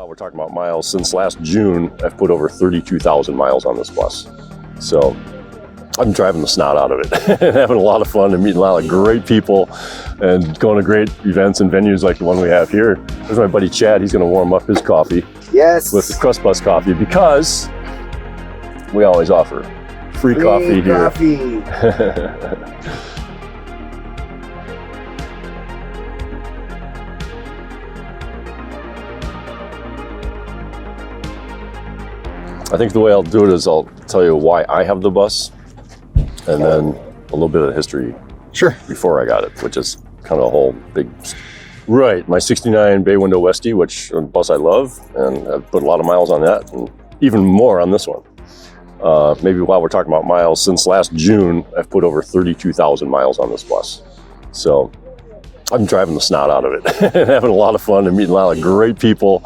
While we're talking about miles, since last June, I've put over 32,000 miles on this bus. So I'm driving the snot out of it and having a lot of fun and meeting a lot of great people and going to great events and venues like the one we have here. There's my buddy Chad. He's going to warm up his coffee with the Krust Bus coffee because we always offer free coffee here. I think the way I'll do it is I'll tell you why I have the bus and then a little bit of history before I got it, which is kind of a whole big... Right, my 69 Bay Window Westie, which a bus I love, and I've put a lot of miles on that, and even more on this one. Maybe while we're talking about miles, since last June, I've put over 32,000 miles on this bus. So I'm driving the snot out of it and having a lot of fun and meeting a lot of great people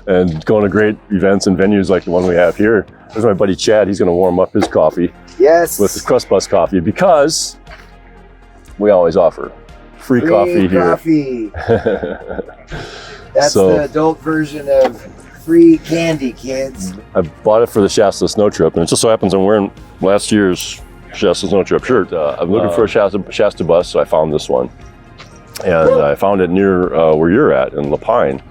and going to great events and venues like the one we have here. There's my buddy Chad. He's going to warm up his coffee with the Krust Bus coffee because we always offer free coffee here. That's the adult version of free candy, kids. I bought it for the Shasta Snow Trip, and it just so happens I'm wearing last year's Shasta Snow Trip shirt. I'm looking for a Shasta bus, so I found this one. And I found it near where you're at in Lapine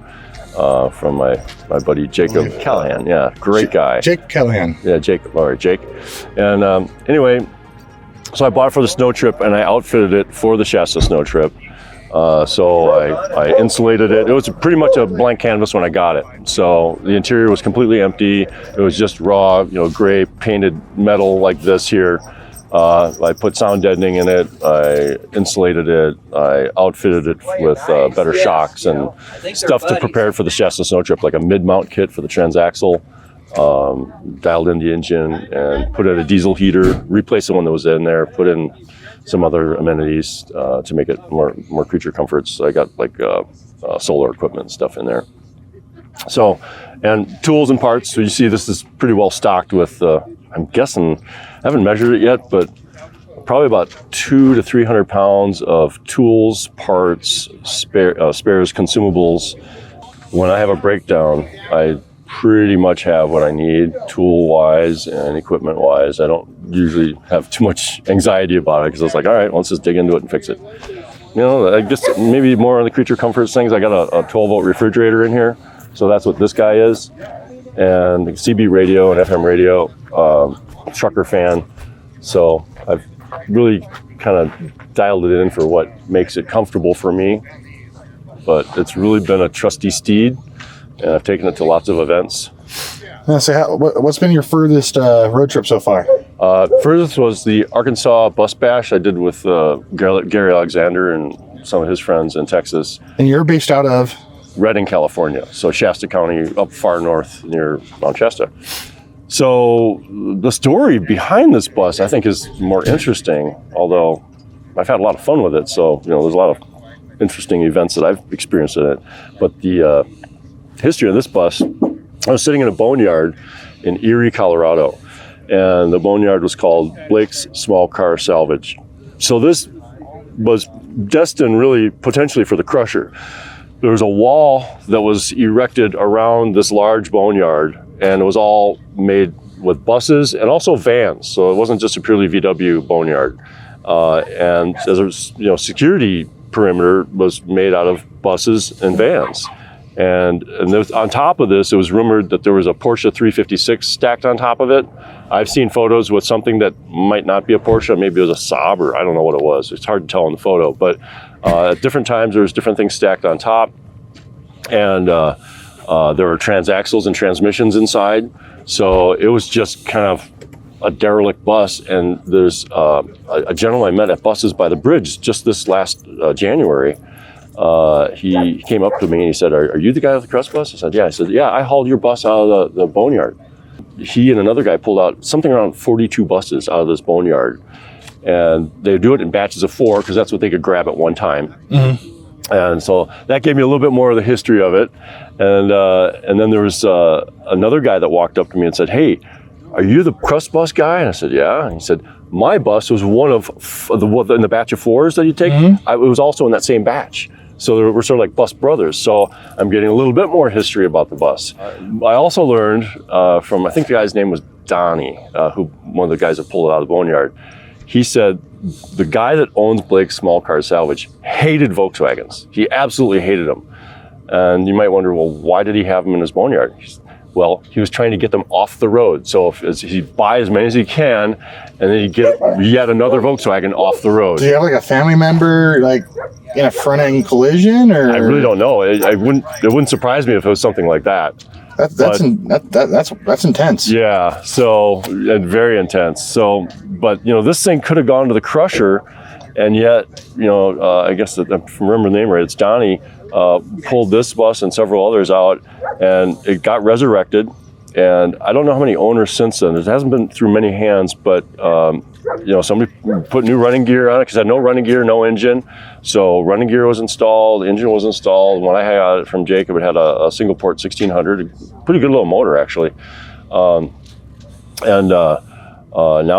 from my buddy Jacob Callahan. Yeah, great guy. Jake Callahan. Yeah, Jake. All right, Jake. And anyway, so I bought it for the snow trip and I outfitted it for the Shasta Snow Trip. So I insulated it. It was pretty much a blank canvas when I got it. So the interior was completely empty. It was just raw, gray painted metal like this here. I put sound deadening in it, I insulated it, I outfitted it with better shocks and stuff to prepare for the Shasta Snow Trip, like a mid-mount kit for the transaxle, dialed in the engine and put in a diesel heater, replaced the one that was in there, put in some other amenities to make it more creature comforts. I got like solar equipment and stuff in there. So, and tools and parts. So you see this is pretty well stocked with, I'm guessing, I haven't measured it yet, but probably about 200 to 300 pounds of tools, parts, spares, consumables. When I have a breakdown, I pretty much have what I need tool-wise and equipment-wise. I don't usually have too much anxiety about it because I was like, all right, let's just dig into it and fix it. I guess maybe more on the creature comforts things. I got a 12-volt refrigerator in here. So that's what this guy is, and the CB radio and FM radio, trucker fan. So I've really kind of dialed it in for what makes it comfortable for me, but it's really been a trusty steed, and I've taken it to lots of events. So what's been your furthest road trip so far? Furthest was the Arkansas Bus Bash I did with Gary Alexander and some of his friends in Texas. And you're based out of? Redding, California. So Shasta County, up far north near Mount Shasta. So the story behind this bus, I think, is more interesting, although I've had a lot of fun with it. So, there's a lot of interesting events that I've experienced in it. But the history of this bus, I was sitting in a boneyard in Erie, Colorado, and the boneyard was called Blake's Small Car Salvage. So this was destined really potentially for the crusher. There was a wall that was erected around this large boneyard, and it was all made with buses and also vans. So it wasn't just a purely VW boneyard. And as a security perimeter was made out of buses and vans. And on top of this, it was rumored that there was a Porsche 356 stacked on top of it. I've seen photos with something that might not be a Porsche. Maybe it was a Saab, or I don't know what it was. It's hard to tell in the photo. But at different times, there was different things stacked on top. And there were transaxles and transmissions inside. So it was just kind of a derelict bus. And there's a gentleman I met at Busses by the Bridge just this last January. He came up to me and he said, are you the guy with the Krust Bus? I said, yeah. I said, yeah, I hauled your bus out of the boneyard. He and another guy pulled out something around 42 buses out of this boneyard. And they do it in batches of 4 because that's what they could grab at one time. Mm-hmm. And so that gave me a little bit more of the history of it. And then there was another guy that walked up to me and said, hey, are you the Krust Bus guy? And I said, yeah. And he said, my bus was one of in the batch of 4s that you take. Mm-hmm. It was also in that same batch. So we're sort of like bus brothers. So I'm getting a little bit more history about the bus. I also learned from, I think the guy's name was Donnie, one of the guys that pulled it out of the boneyard. He said the guy that owns Blake's Small Car Salvage hated Volkswagens. He absolutely hated them. And you might wonder, well, why did he have them in his boneyard? Well, he was trying to get them off the road. So if he buy as many as he can, and then he get yet another Volkswagen off the road. Do you have like a family member like in a front end collision, or? I really don't know. It wouldn't surprise me if it was something like that. That's intense. Yeah. So, and very intense. So, but this thing could have gone to the crusher, and yet, I guess if I remember the name right, it's Donnie. Pulled this bus and several others out, and it got resurrected. And I don't know how many owners since then. It hasn't been through many hands, but somebody put new running gear on it because it had no running gear, no engine. So running gear was installed, engine was installed. When I got it from Jacob, it had a single port 1600, pretty good little motor actually. Now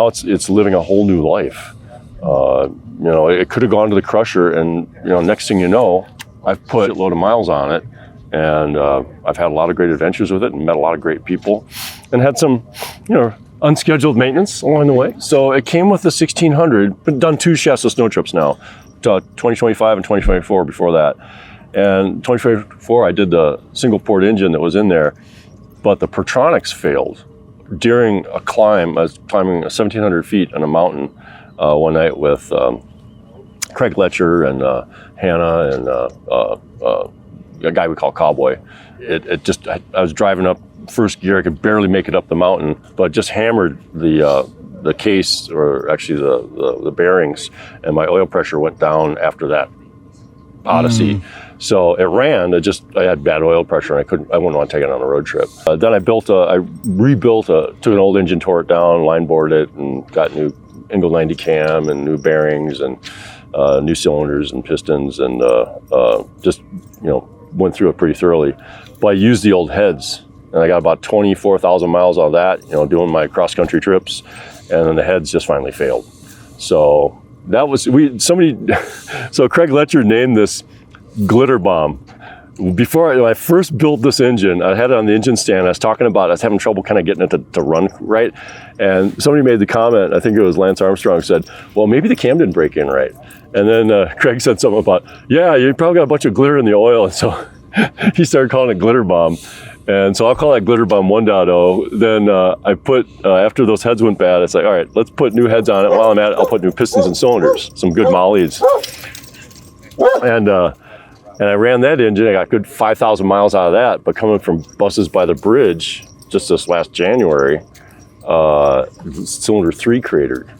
it's living a whole new life. It could have gone to the crusher, and next thing you know, I've put a load of miles on it, and I've had a lot of great adventures with it and met a lot of great people and had some, unscheduled maintenance along the way. So it came with the 1600, but done 2 Shasta snow trips now, 2025 and 2024 before that. And 2024, I did the single port engine that was in there, but the Pertronics failed during a climb. I was climbing 1,700 feet on a mountain one night with Craig Letcher and Hannah and a guy we call Cowboy. I was driving up first gear. I could barely make it up the mountain, but just hammered the case, or actually the bearings, and my oil pressure went down after that odyssey. So it ran. I had bad oil pressure, and I wouldn't want to take it on a road trip. Then I rebuilt, took an old engine, tore it down, line boarded it, and got new Engel 90 cam and new bearings and new cylinders and pistons, and just went through it pretty thoroughly. But I used the old heads, and I got about 24,000 miles out of that, doing my cross country trips, and then the heads just finally failed. So that was so Craig Letcher named this Glitterbomb. Before when I first built this engine, I had it on the engine stand. I was having trouble kind of getting it to run right. And somebody made the comment, I think it was Lance Armstrong, said, well, maybe the cam didn't break in right. And then Craig said something about, yeah, you probably got a bunch of glitter in the oil. And so he started calling it Glitterbomb. And so I'll call that Glitterbomb 1.0. Then I put, after those heads went bad, it's like, all right, let's put new heads on it. While I'm at it, I'll put new pistons and cylinders, some good mollies. And I ran that engine. I got good 5,000 miles out of that. But coming from Busses by the Bridge just this last January, cylinder 3 cratered.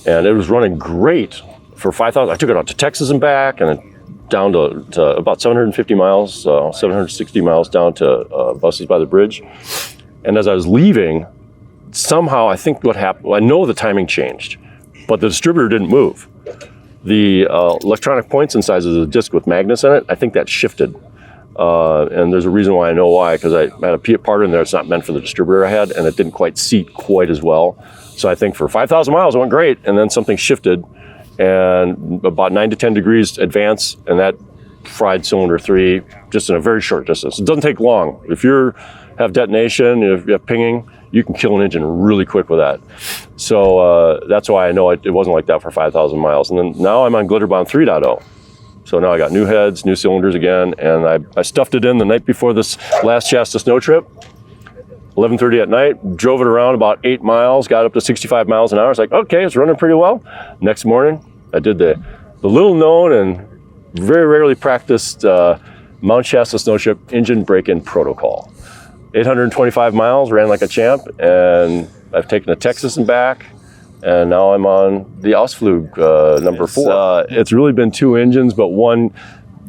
And it was running great for 5,000. I took it out to Texas and back, and then down to about 750 miles, 760 miles down to Busses by the Bridge. And as I was leaving, somehow I think what happened, I know the timing changed, but the distributor didn't move. The electronic points inside is a disc with magnets in it. I think that shifted. And there's a reason why I know why, because I had a part in there that's not meant for the distributor I had, and it didn't quite seat quite as well. So I think for 5,000 miles it went great, and then something shifted, and about 9 to 10 degrees advance, and that fried cylinder 3 just in a very short distance. It doesn't take long. If you have detonation, if you have pinging, you can kill an engine really quick with that. So that's why I know it wasn't like that for 5,000 miles. And then now I'm on Glitterbomb 3.0. So now I got new heads, new cylinders again, and I stuffed it in the night before this last Shasta snow trip. 11:30 at night, drove it around about 8 miles, got up to 65 miles an hour. It's like, okay, it's running pretty well. Next morning, I did the little known and very rarely practiced Mount Shasta snow trip engine break-in protocol. 825 miles, ran like a champ, and I've taken to Texas and back, and now I'm on the Ausflug number 4. It's really been 2 engines, but one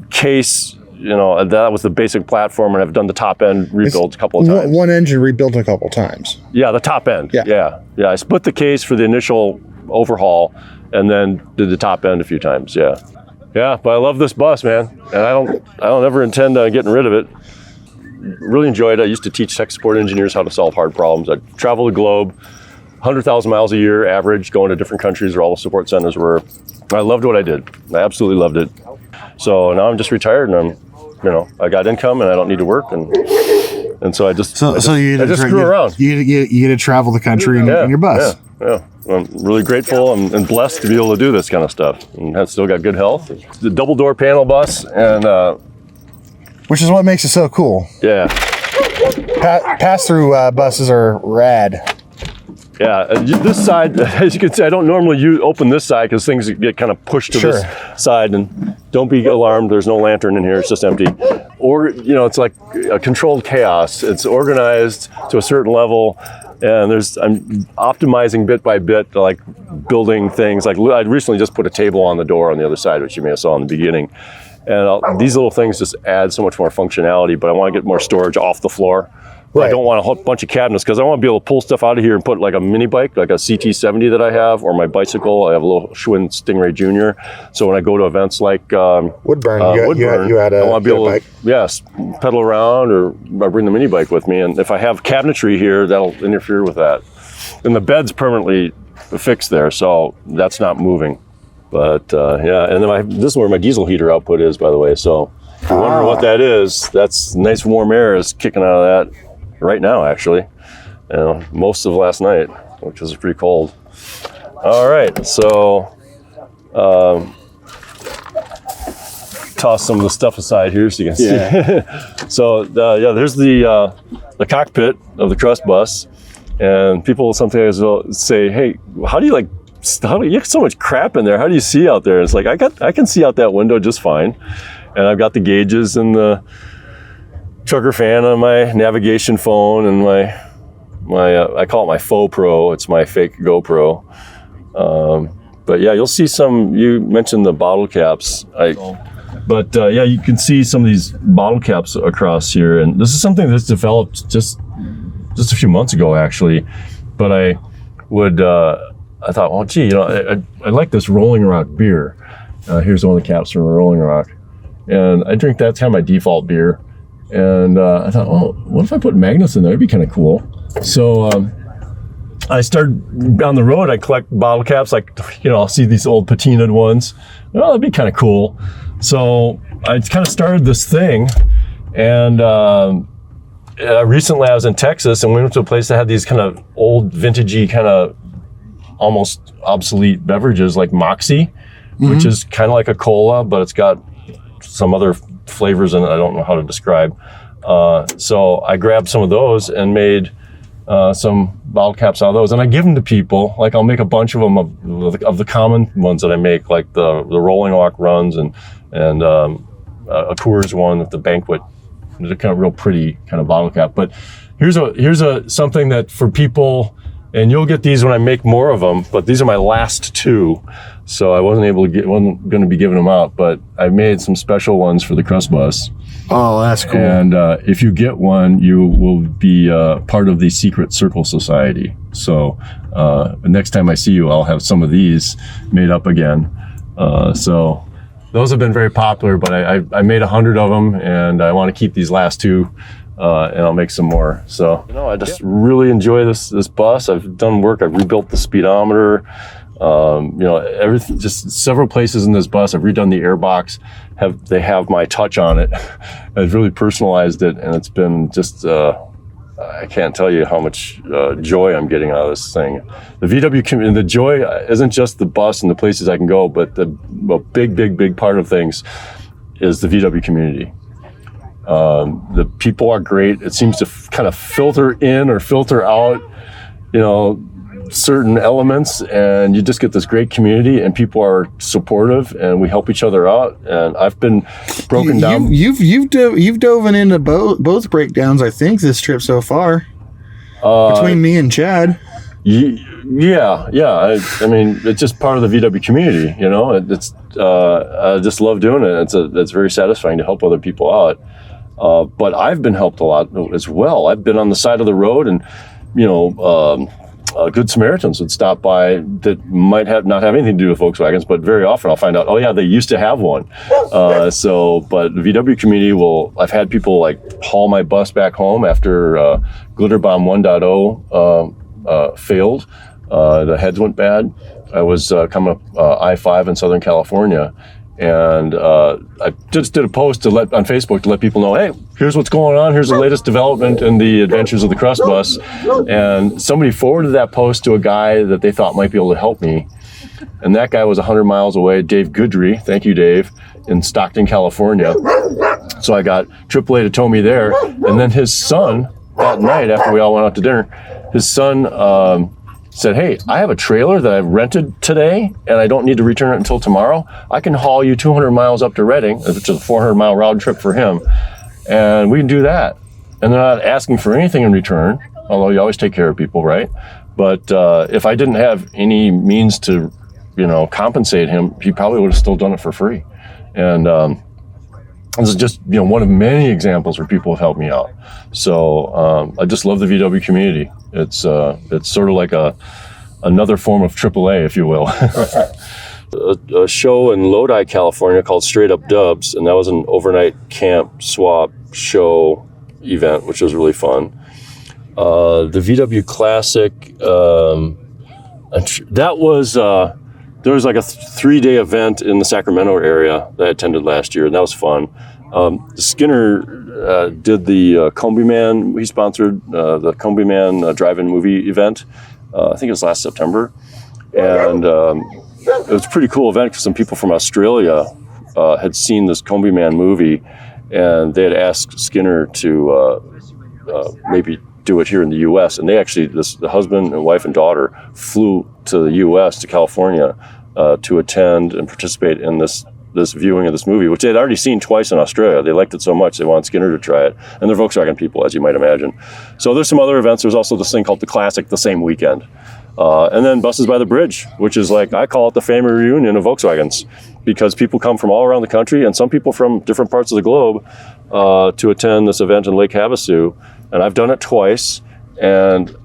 case, that was the basic platform, and I've done the top end rebuilds a couple of times. One engine rebuilt a couple times. Yeah, the top end. Yeah. I split the case for the initial overhaul, and then did the top end a few times. Yeah, but I love this bus, man, and I don't ever intend on getting rid of it. Really enjoyed it. I used to teach tech support engineers how to solve hard problems. I traveled the globe, 100,000 miles a year average, going to different countries where all the support centers were. I loved what I did. I absolutely loved it. So now I'm just retired, and I got income, and I don't need to work, and so I just screw around. You get to travel the country in your bus. Yeah. I'm really grateful and blessed to be able to do this kind of stuff, and have still got good health. The double door panel bus, and which is what makes it so cool. Yeah. Pass-through buses are rad. Yeah, this side, as you can see, I don't normally open this side because things get kind of pushed to this side. And don't be alarmed, there's no lantern in here, it's just empty. Or, it's like a controlled chaos. It's organized to a certain level, and I'm optimizing bit by bit, like building things. Like I recently just put a table on the door on the other side, which you may have saw in the beginning. And these little things just add so much more functionality, but I want to get more storage off the floor. Right. I don't want a whole bunch of cabinets because I want to be able to pull stuff out of here and put like a mini bike, like a CT70 that I have, or my bicycle. I have a little Schwinn Stingray Jr. So when I go to events like Woodburn, Woodburn, you had I want to be able bike. to pedal around or bring the mini bike with me. And if I have cabinetry here, that'll interfere with that. And the bed's permanently fixed there, so that's not moving. But and then this is where my diesel heater output is, by the way. So if you wonder what that is, that's nice warm air is kicking out of that right now, actually. Most of last night, which was pretty cold. All right, so toss some of the stuff aside here so you can see. So there's the cockpit of the Krust Bus, and people sometimes will say, "Hey, how do you get so much crap in there? How do you see out there?" And it's like I can see out that window just fine, and I've got the gauges and the trucker fan on my navigation phone, and my I call it my faux pro. It's my fake GoPro. But yeah, you'll see some. You mentioned the bottle caps. You can see some of these bottle caps across here, and this is something that's developed just a few months ago, actually. But I thought, well, gee, I like this Rolling Rock beer. Here's one of the caps from Rolling Rock, and I drink that. It's kind of my default beer. And I thought, oh, what if I put magnets in there? It'd be kind of cool. So I started on the road. I collect bottle caps, I'll see these old patinaed ones. Well, that'd be kind of cool. So I kind of started this thing. And recently I was in Texas, and we went to a place that had these kind of old vintagey, kind of almost obsolete beverages like Moxie, which is kind of like a cola, but it's got some other flavors in it I don't know how to describe. So I grabbed some of those and made some bottle caps out of those, and I give them to people. Like I'll make a bunch of them of the common ones that I make, like the Rolling Rock runs and a Coors one with the Banquet. They're kind of real pretty kind of bottle cap. But here's something that for people, and you'll get these when I make more of them, but these are my last two. So I wasn't going to be giving them out, but I made some special ones for the Krust Bus. Oh, that's cool. And if you get one, you will be part of the Secret Circle Society. So next time I see you, I'll have some of these made up again. So those have been very popular, but I made 100 of them, and I want to keep these last two. And I'll make some more. So I just really enjoy this bus. I've done work. I've rebuilt the speedometer. Everything. Just several places in this bus. I've redone the airbox. They have my touch on it. I've really personalized it, and it's been just. I can't tell you how much joy I'm getting out of this thing. The VW community. The joy isn't just the bus and the places I can go, but a big part of things is the VW community. The people are great. It seems to kind of filter in or filter out, certain elements, and you just get this great community, and people are supportive, and we help each other out. And I've been broken down. You've dove into both breakdowns, I think, this trip so far. Between me and Chad. Yeah. I mean, it's just part of the VW community. It's I just love doing it. It's very satisfying to help other people out. But I've been helped a lot as well. I've been on the side of the road, and Good Samaritans would stop by that might not have anything to do with Volkswagens, but very often I'll find out, oh yeah, they used to have one. But the VW community I've had people haul my bus back home after Glitterbomb 1.0 failed. The heads went bad. I was coming up I-5 in Southern California, And I just did a post on Facebook to let people know, hey, here's what's going on. Here's the latest development in the adventures of the Krust Bus. And somebody forwarded that post to a guy that they thought might be able to help me. And that guy was 100 miles away, Dave Goodry. Thank you, Dave, in Stockton, California. So I got AAA to tow me there. And then his son, that night after we all went out to dinner, his son said, hey, I have a trailer that I've rented today and I don't need to return it until tomorrow. I can haul you 200 miles up to Reading, which is a 400-mile round trip for him, and we can do that. And they're not asking for anything in return, although you always take care of people, right? But if I didn't have any means to, compensate him, he probably would have still done it for free. And this is just one of many examples where people have helped me out. So I just love the VW community. It's sort of like another form of AAA, if you will. a show in Lodi, California called Straight Up Dubs, and that was an overnight camp swap show event, which was really fun. The VW Classic, that was there was like a 3-day event in the Sacramento area that I attended last year, and that was fun. Skinner did the Combi Man. He sponsored the Combi Man drive-in movie event. I think it was last September, and it was a pretty cool event because some people from Australia had seen this Combi Man movie, and they had asked Skinner to maybe do it here in the U.S. And they actually, the husband and wife and daughter flew to the U.S. to California to attend and participate in this viewing of this movie, which they had already seen twice in Australia. They liked it so much they wanted Skinner to try it, and they're Volkswagen people, as you might imagine. So there's some other events. There's also this thing called the Classic the same weekend, and then Busses by the Bridge, which is like, I call it the family reunion of Volkswagens, because people come from all around the country and some people from different parts of the globe to attend this event in Lake Havasu. And I've done it twice, and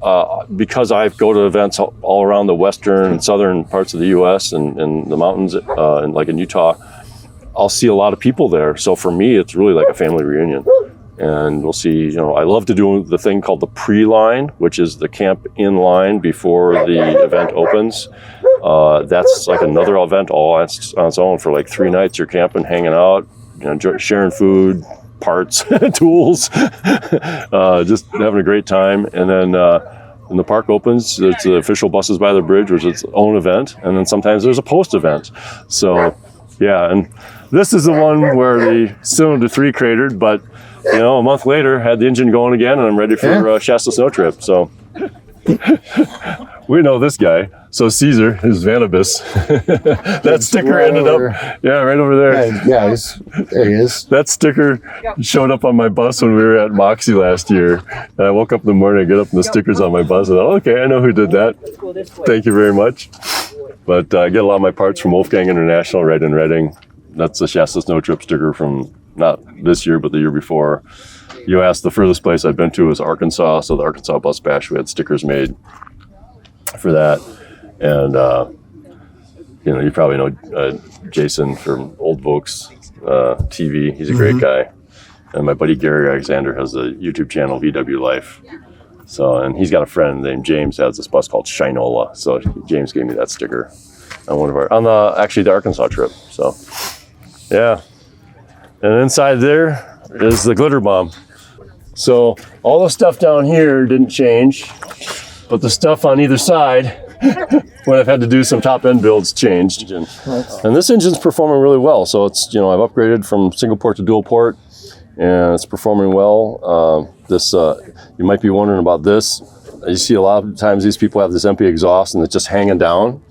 because I go to events all around the western and southern parts of the U.S. and the mountains, and like in Utah, I'll see a lot of people there. So for me, it's really like a family reunion. And we'll see, I love to do the thing called the pre-line, which is the camp in line before the event opens. That's like another event all on its own for like 3 nights. You're camping, hanging out, sharing food, parts, tools, just having a great time. And then when the park opens, it's the official Busses by the Bridge, which is its own event. And then sometimes there's a post event. So yeah, and this is the one where the cylinder 3 cratered, but a month later had the engine going again, and I'm ready for Shasta snow trip. So we know this guy. So Caesar, his Vanibus, that sticker right ended over. up, right over there. Yeah, there he is. That sticker showed up on my bus when we were at Moxie last year. And I woke up in the morning, I get up and the sticker's on my bus. And I thought, okay, I know who did that. Thank you very much. But I get a lot of my parts from Wolfgang International right in Reading. That's the Shasta Snow Trip sticker from not this year, but the year before. You asked, the furthest place I've been to was Arkansas. So the Arkansas Bus Bash, we had stickers made for that. And, you probably know Jason from Old Volks TV. He's a great guy. And my buddy Gary Alexander has a YouTube channel, VW Life. So, and he's got a friend named James that has this bus called Shinola. So James gave me that sticker on the Arkansas trip. So, yeah. And inside there is the Glitterbomb. So all the stuff down here didn't change, but the stuff on either side, when I've had to do some top end builds, changed. And this engine's performing really well. So it's, I've upgraded from single port to dual port, and it's performing well. You might be wondering about this. You see a lot of times these people have this empty exhaust and it's just hanging down,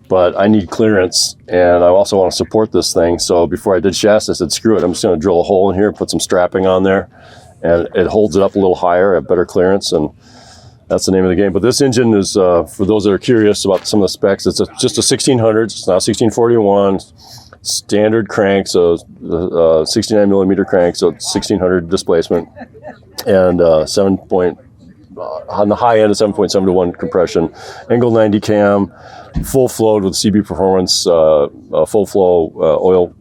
but I need clearance and I also want to support this thing. So before I did chassis, I said, screw it. I'm just going to drill a hole in here, put some strapping on there, and it holds it up a little higher, have better clearance, and that's the name of the game. But this engine is, for those that are curious about some of the specs, it's just a 1600, it's now 1641, standard crank, so 69 millimeter crank, so it's 1600 displacement, and on the high end, 7.7 to 1 compression, angle 90 cam, full flowed with CB Performance, full flow oil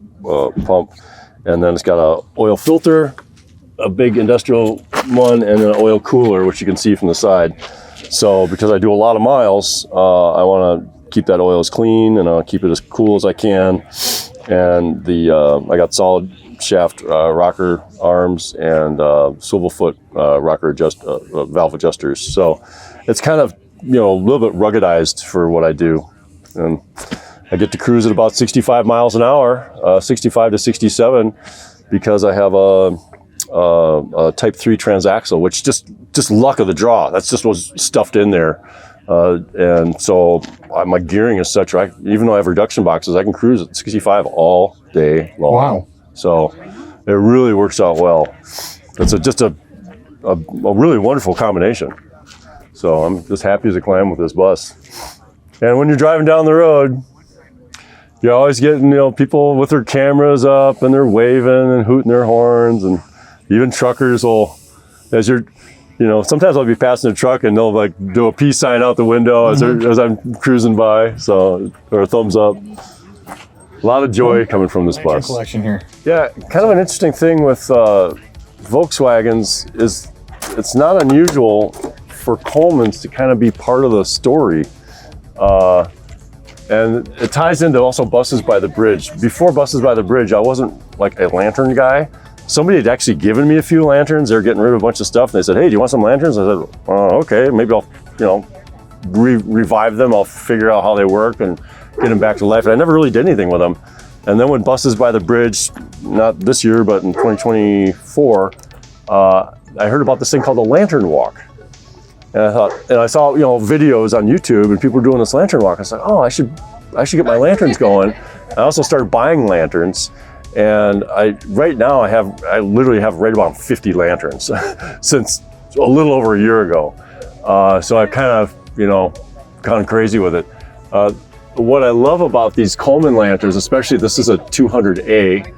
pump, and then it's got a oil filter, a big industrial one, and an oil cooler, which you can see from the side. So because I do a lot of miles, I want to keep that oil as clean and I'll keep it as cool as I can. and I got solid shaft rocker arms and swivel foot rocker valve adjusters. So it's kind of, a little bit ruggedized for what I do. And I get to cruise at about 65 miles an hour, 65 to 67, because I have a Type 3 transaxle, which just luck of the draw. That's just was stuffed in there. And so my gearing is such, even though I have reduction boxes, I can cruise at 65 all day long. Wow. So it really works out well. It's just a really wonderful combination. So I'm just happy as a clam with this bus. And when you're driving down the road, you're always getting, people with their cameras up and they're waving and hooting their horns, and even truckers will, as you're, sometimes I'll be passing a truck and they'll like do a peace sign out the window as I'm cruising by, or a thumbs up. A lot of joy coming from this bus. Collection here. Yeah, kind of an interesting thing with Volkswagens is it's not unusual for Colemans to kind of be part of the story. And it ties into also Busses by the Bridge. Before Busses by the Bridge, I wasn't like a lantern guy. Somebody had actually given me a few lanterns. They were getting rid of a bunch of stuff. And they said, hey, do you want some lanterns? I said, oh, okay, maybe I'll, revive them. I'll figure out how they work and get them back to life. And I never really did anything with them. And then when Busses by the Bridge, not this year, but in 2024, I heard about this thing called the Lantern Walk. And I saw, videos on YouTube and people were doing this lantern walk. I was like, oh, I should get my lanterns going. I also started buying lanterns, and right now I literally have right about 50 lanterns since a little over a year ago. So I've kind of, gone crazy with it. What I love about these Coleman lanterns, especially this is a 200A,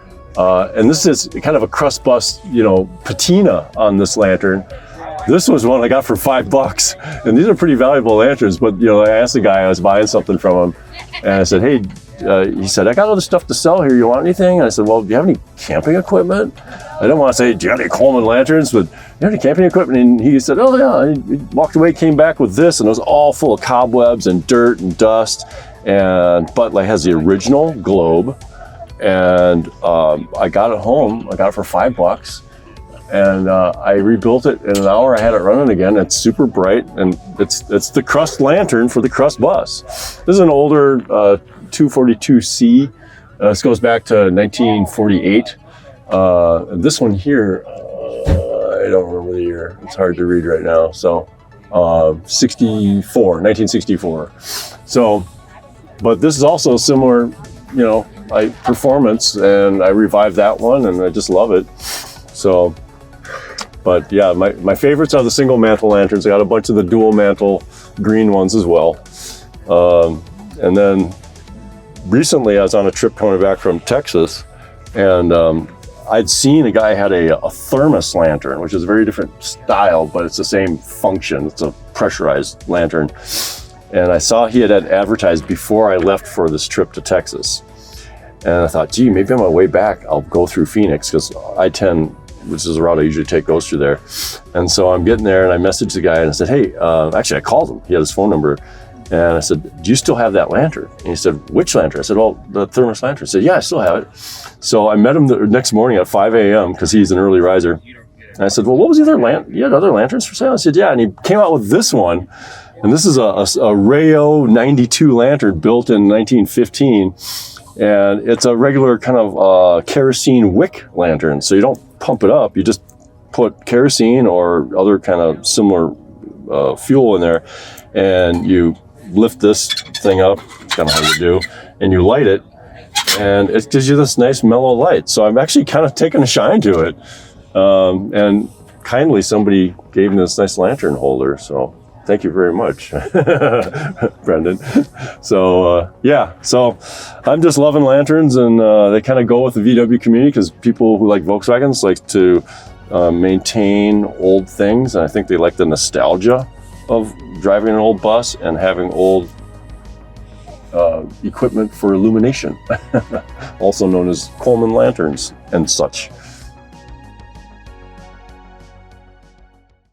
and this is kind of a Krust Bus, patina on this lantern. This was one I got for $5, and these are pretty valuable lanterns. But I asked the guy, I was buying something from him, and I said, "Hey," he said, "I got other stuff to sell here. You want anything?" And I said, "Well, do you have any camping equipment?" I didn't want to say, "Do you have any Coleman lanterns?" But, "Do you have any camping equipment?" And he said, "Oh yeah." And he walked away, came back with this, and it was all full of cobwebs and dirt and dust. But has the original globe, and I got it home. I got it for $5. And I rebuilt it in an hour. I had it running again. It's super bright, and it's the Krust lantern for the Krust Bus. This is an older 242C. This goes back to 1948. This one here, I don't remember the year. It's hard to read right now. So 1964. So, but this is also similar, performance, and I revived that one, and I just love it. So. But yeah, my favorites are the single mantle lanterns. I got a bunch of the dual mantle green ones as well. And then recently I was on a trip coming back from Texas, and I'd seen a guy had a thermos lantern, which is a very different style, but it's the same function. It's a pressurized lantern. And I saw he had advertised before I left for this trip to Texas. And I thought, gee, maybe on my way back, I'll go through Phoenix, because I-10, which is the route I usually take, goes through there. And so I'm getting there, and I messaged the guy and I said, hey, actually I called him. He had his phone number. And I said, do you still have that lantern? And he said, which lantern? I said, well, the thermos lantern. He said, yeah, I still have it. So I met him the next morning at 5 a.m. because he's an early riser. And I said, well, what was the other lantern? You had other lanterns for sale? I said, yeah. And he came out with this one. And this is a Rayo 92 lantern built in 1915. And it's a regular kind of kerosene wick lantern. So you don't pump it up. You just put kerosene or other kind of similar fuel in there, and you lift this thing up. It's kind of hard to do. And you light it, and it gives you this nice mellow light. So I'm actually kind of taking a shine to it. And kindly somebody gave me this nice lantern holder. So thank you very much, Brendan. So yeah, so I'm just loving lanterns, and they kind of go with the VW community, because people who like Volkswagens like to maintain old things, and I think they like the nostalgia of driving an old bus and having old equipment for illumination, also known as Coleman lanterns and such.